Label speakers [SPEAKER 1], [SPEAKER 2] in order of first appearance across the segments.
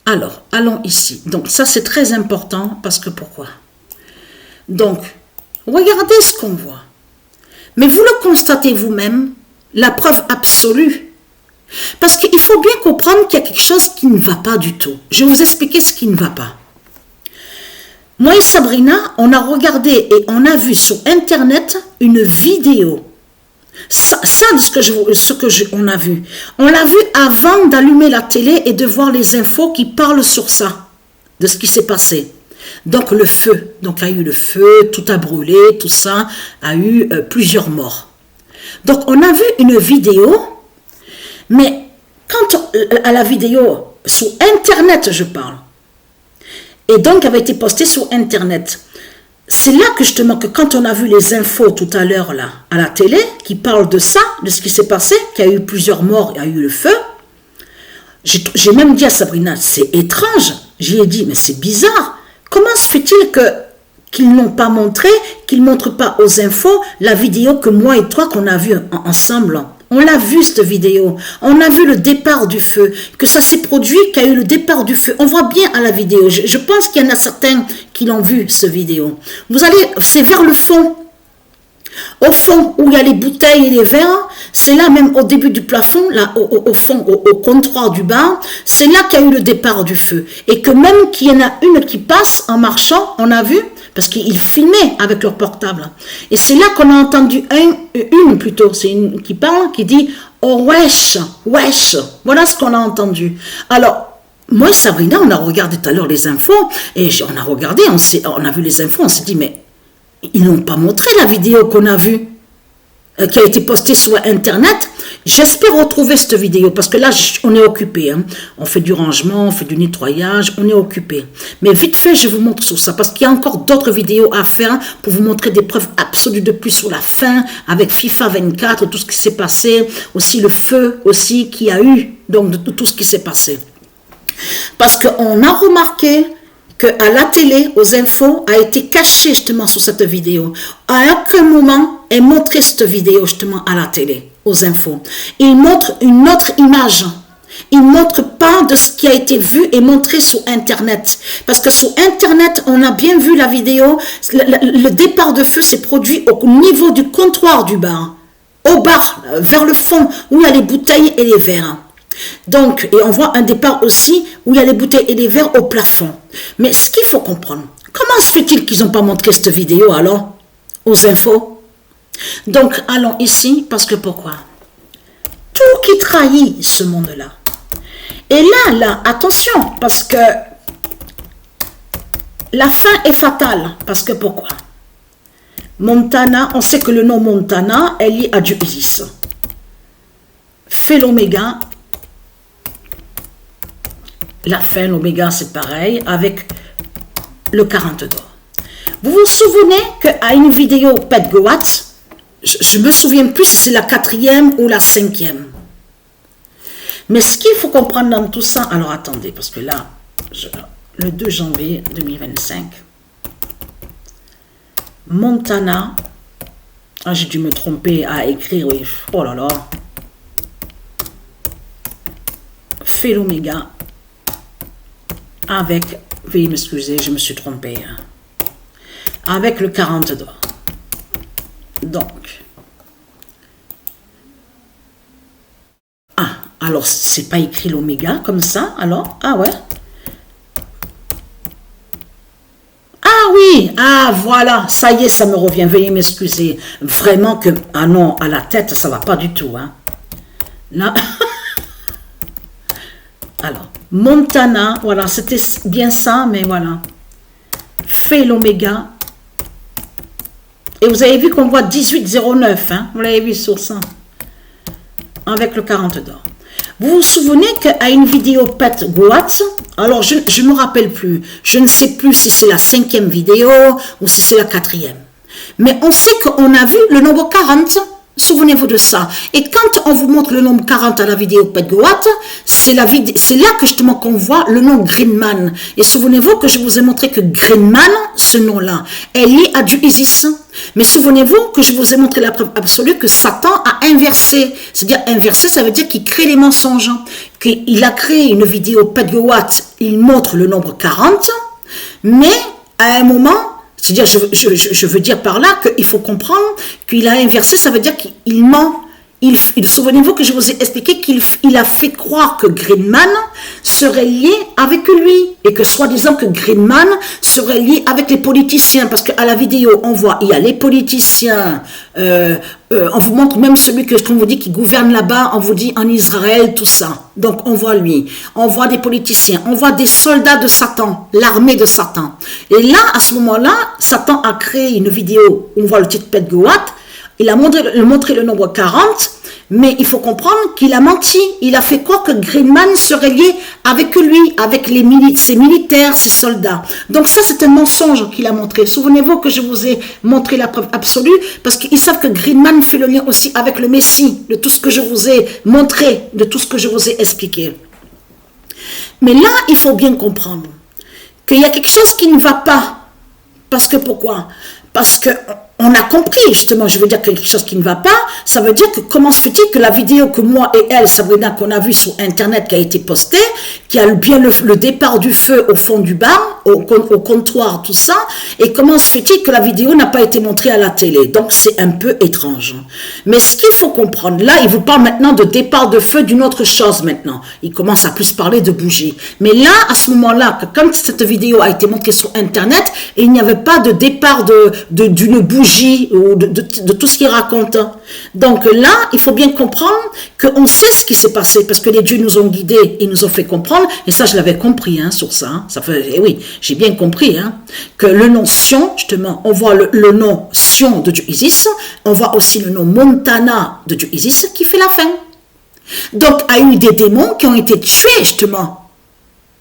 [SPEAKER 1] Alors, allons ici. Donc, ça, c'est très important parce que pourquoi? Donc, regardez ce qu'on voit. Mais vous le constatez vous-même, la preuve absolue. Parce qu'il faut bien comprendre qu'il y a quelque chose qui ne va pas du tout. Je vais vous expliquer ce qui ne va pas. Moi et Sabrina, on a regardé et on a vu sur Internet une vidéo. Ça de ce que on a vu. On l'a vu avant d'allumer la télé et de voir les infos qui parlent sur ça, de ce qui s'est passé. Donc le feu, donc il y a eu le feu, tout a brûlé, tout ça, a eu plusieurs morts. Donc on a vu une vidéo, mais quand à la vidéo, sur Internet je parle, et donc avait été postée sur Internet, c'est là que justement que quand on a vu les infos tout à l'heure là à la télé qui parlent de ça, de ce qui s'est passé, qu'il y a eu plusieurs morts, il y a eu le feu, j'ai même dit à Sabrina, c'est étrange, j'y ai dit mais c'est bizarre, comment se fait-il qu'ils n'ont pas montré, qu'ils ne montrent pas aux infos la vidéo que moi et toi qu'on a vue ensemble. On l'a vu cette vidéo, on a vu le départ du feu, que ça s'est produit, qu'il y a eu le départ du feu. On voit bien à la vidéo, je pense qu'il y en a certains qui l'ont vu, cette vidéo. Vous allez, c'est vers le fond. Au fond, où il y a les bouteilles et les verres, c'est là même au début du plafond, là au fond, au comptoir du bar, c'est là qu'il y a eu le départ du feu. Et que même qu'il y en a une qui passe en marchant, on a vu, parce qu'ils filmaient avec leur portable. Et c'est là qu'on a entendu c'est une qui parle, qui dit « Oh wesh, wesh ». Voilà ce qu'on a entendu. Alors, moi et Sabrina, on a regardé tout à l'heure les infos, et on a regardé, on a vu les infos, on s'est dit « Mais ils n'ont pas montré la vidéo qu'on a vue, qui a été postée sur Internet. J'espère retrouver cette vidéo, parce que là, on est occupé. Hein. On fait du rangement, on fait du nettoyage, on est occupé. Mais vite fait, je vous montre sur ça, parce qu'il y a encore d'autres vidéos à faire pour vous montrer des preuves absolues de plus sur la fin, avec FIFA 24, tout ce qui s'est passé, aussi le feu aussi qu'il y a eu, donc de tout ce qui s'est passé. Parce qu'on a remarqué qu'à la télé, aux infos, a été caché justement sur cette vidéo. À aucun moment est montré cette vidéo justement à la télé, aux infos. Il montre une autre image. Il ne montre pas de ce qui a été vu et montré sur Internet. Parce que sur Internet, on a bien vu la vidéo, le départ de feu s'est produit au niveau du comptoir du bar. Au bar, vers le fond, où il y a les bouteilles et les verres. Donc, et on voit un départ aussi où il y a les bouteilles et les verres au plafond. Mais ce qu'il faut comprendre, comment se fait-il qu'ils n'ont pas montré cette vidéo alors aux infos? Donc, allons ici, parce que pourquoi? Tout qui trahit ce monde-là. Et là, attention, parce que la fin est fatale. Parce que pourquoi? Montana, on sait que le nom Montana est lié à Dieu Isis. Fait l'oméga. La fin, l'oméga, c'est pareil, avec le 40 d'or. Vous vous souvenez qu'à une vidéo Pet Goat, je me souviens plus si c'est la 4e ou la 5e. Mais ce qu'il faut comprendre dans tout ça, alors attendez, parce que là, le 2 janvier 2025, Montana, j'ai dû me tromper à écrire, oui, oh là là, fait l'oméga, avec, veuillez m'excuser, je me suis trompé, hein, avec le 40 d'or. Donc, alors c'est pas écrit l'oméga comme ça, alors, ah ouais, oui, voilà, ça y est, ça me revient, veuillez m'excuser, vraiment que, ah non, à la tête, ça va pas du tout, hein, là, alors, Montana, voilà, c'était bien ça, mais voilà. Fait l'oméga. Et vous avez vu qu'on voit 1809, hein, vous l'avez vu sur ça. Avec le 40 d'or. Vous vous souvenez qu'à une vidéo Pet Goat, alors je ne me rappelle plus, je ne sais plus si c'est la 5e vidéo ou si c'est la 4e. Mais on sait qu'on a vu le nombre 40 Souvenez-vous de ça. Et quand on vous montre le nombre 40 à la vidéo Pet Goat, c'est là que justement qu'on voit le nom Greenman. Et souvenez-vous que je vous ai montré que Greenman, ce nom-là, est lié à du Isis. Mais souvenez-vous que je vous ai montré la preuve absolue que Satan a inversé. C'est-à-dire inversé, ça veut dire qu'il crée les mensonges. Qu'il a créé une vidéo Pet Goat, il montre le nombre 40, mais à un moment, c'est-à-dire, je veux dire par là qu'il faut comprendre qu'il a inversé, ça veut dire qu'il ment. Souvenez-vous que je vous ai expliqué qu'il a fait croire que Greenman serait lié avec lui et que soi-disant que Greenman serait lié avec les politiciens, parce qu'à la vidéo on voit il y a les politiciens, on vous montre même celui qu'on vous dit qui gouverne là-bas, on vous dit en Israël, tout ça. Donc on voit lui, on voit des politiciens, on voit des soldats de Satan, l'armée de Satan. Et là, à ce moment-là, Satan a créé une vidéo, on voit le titre Pet Goat. Il a montré le nombre 40, mais il faut comprendre qu'il a menti. Il a fait croire que Greenman serait lié avec lui, avec ses militaires, ses soldats. Donc ça, c'est un mensonge qu'il a montré. Souvenez-vous que je vous ai montré la preuve absolue, parce qu'ils savent que Greenman fait le lien aussi avec le Messie, de tout ce que je vous ai montré, de tout ce que je vous ai expliqué. Mais là, il faut bien comprendre qu'il y a quelque chose qui ne va pas. Parce que pourquoi? Parce que on a compris, justement, je veux dire quelque chose qui ne va pas, ça veut dire que comment se fait-il que la vidéo que moi et elle, Sabrina, qu'on a vue sur Internet, qui a été postée, qui a bien le départ du feu au fond du bar, au comptoir, tout ça, et comment se fait-il que la vidéo n'a pas été montrée à la télé? Donc c'est un peu étrange. Mais ce qu'il faut comprendre, là, il vous parle maintenant de départ de feu d'une autre chose maintenant. Il commence à plus parler de bougies. Mais là, à ce moment-là, quand cette vidéo a été montrée sur Internet, il n'y avait pas de départ d'une bougie ou de tout ce qu'il raconte. Donc là, il faut bien comprendre qu'on sait ce qui s'est passé parce que les dieux nous ont guidés et nous ont fait comprendre, et ça je l'avais compris sur ça. Ça fait, et oui, j'ai bien compris que le nom Sion, justement, on voit le nom Sion de Dieu Isis, on voit aussi le nom Montana de Dieu Isis qui fait la fin. Donc il y a eu des démons qui ont été tués justement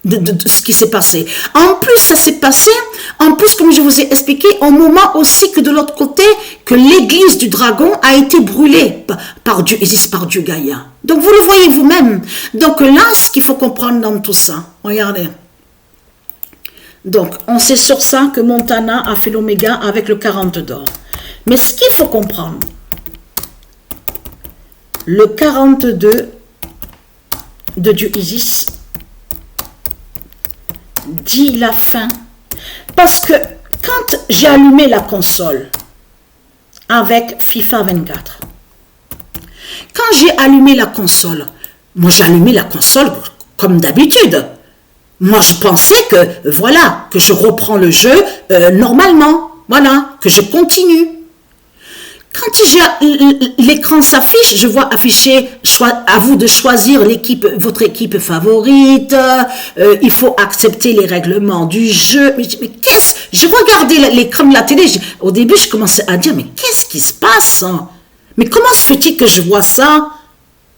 [SPEAKER 1] de ce qui s'est passé. En plus, ça s'est passé, en plus, comme je vous ai expliqué, au moment aussi que de l'autre côté, que l'église du dragon a été brûlée par Dieu Isis, par Dieu Gaïa. Donc, vous le voyez vous-même. Donc là, ce qu'il faut comprendre dans tout ça, regardez. Donc, on sait sur ça que Montana a fait l'oméga avec le 40 d'or. Mais ce qu'il faut comprendre, le 42 de Dieu Isis dit la fin, parce que quand j'ai allumé la console avec FIFA 24, quand j'ai allumé la console, moi j'ai allumé la console comme d'habitude. Moi je pensais que voilà, que je reprends le jeu normalement, voilà, que je continue. Quand l'écran s'affiche, je vois afficher, à vous de choisir votre équipe favorite, il faut accepter les règlements du jeu. Mais qu'est-ce? Je regardais l'écran de la télé, au début je commençais à dire, mais qu'est-ce qui se passe? Mais comment se fait-il que je vois ça?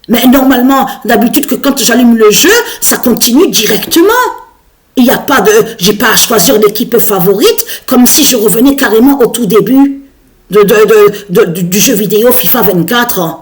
[SPEAKER 1] Mais normalement, d'habitude que quand j'allume le jeu, ça continue directement. Il n'y a pas j'ai pas à choisir l'équipe favorite, comme si je revenais carrément au tout début. Du jeu vidéo FIFA 24.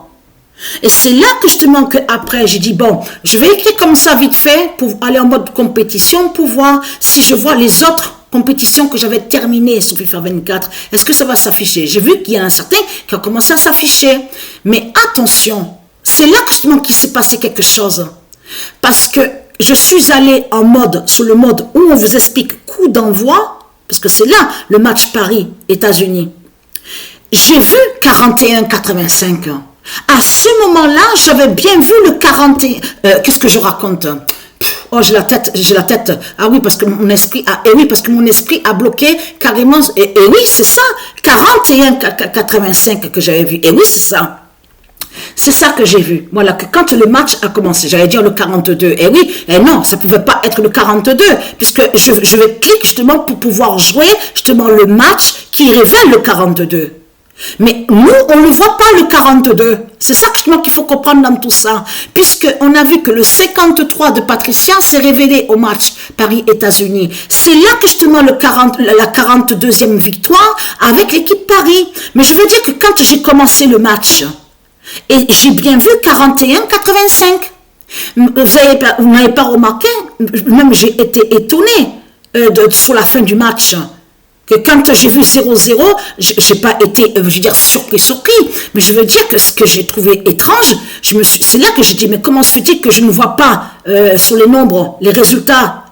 [SPEAKER 1] Et c'est là que justement qu'après j'ai dit bon, je vais écrire comme ça vite fait pour aller en mode compétition pour voir si je vois les autres compétitions que j'avais terminées sur FIFA 24. Est-ce que ça va s'afficher? J'ai vu qu'il y a un certain qui a commencé à s'afficher. Mais attention, c'est là que justement qu'il s'est passé quelque chose. Parce que je suis allé sur le mode où on vous explique coup d'envoi, parce que c'est là le match Paris-États-Unis. J'ai vu 41-85. À ce moment-là, j'avais bien vu le 41. Qu'est-ce que je raconte? Oh, j'ai la tête. Ah oui, parce que mon esprit a bloqué carrément. Et oui, c'est ça. 41-85 que j'avais vu. Et oui, c'est ça. C'est ça que j'ai vu. Voilà, que quand le match a commencé, j'allais dire le 42. Et oui, et non, ça ne pouvait pas être le 42, puisque je vais cliquer justement pour pouvoir jouer justement le match qui révèle le 42. Mais nous, on ne voit pas le 42. C'est ça justement qu'il faut comprendre dans tout ça. Puisqu'on a vu que le 53 de Patricia s'est révélé au match Paris-États-Unis. C'est là que justement la 42e victoire avec l'équipe Paris. Mais je veux dire que quand j'ai commencé le match, Et j'ai bien vu 41-85. Vous m'avez pas remarqué, même j'ai été étonnée sur la fin du match. Que quand j'ai vu 0-0, j'ai pas été, je veux dire, surpris, mais je veux dire que ce que j'ai trouvé étrange, c'est là que j'ai dit, mais comment se dit que je ne vois pas sur les nombres, les résultats